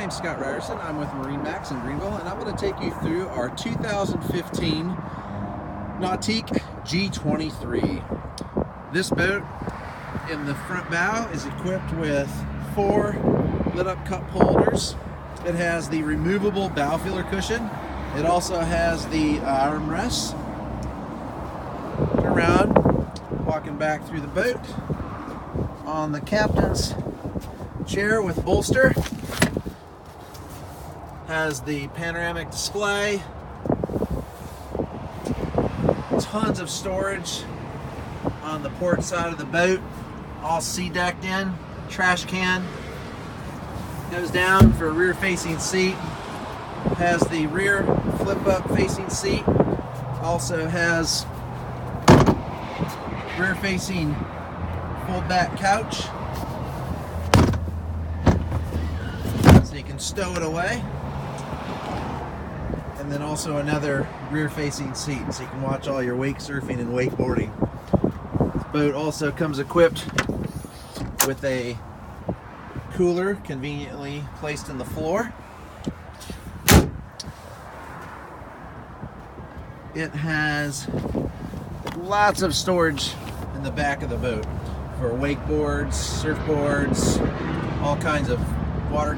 name's Scott Ryerson. I'm with MarineMax in Greenville, and I'm going to take you through our 2015 Nautique G23. This boat in the front bow is equipped with 4 lit-up cup holders. It has the removable bow filler cushion. It also has the armrests. Turn around, walking back through the boat. On the captain's chair with bolster, has the panoramic display, tons of storage on the port side of the boat, all sea decked in, trash can, goes down for a rear facing seat, has the rear flip up facing seat, also has rear facing fold back couch, so you can stow it away, and then also another rear facing seat so you can watch all your wake surfing and wakeboarding. This boat also comes equipped with a cooler conveniently placed in the floor. It has lots of storage in the back of the boat for wakeboards, surfboards, all kinds of water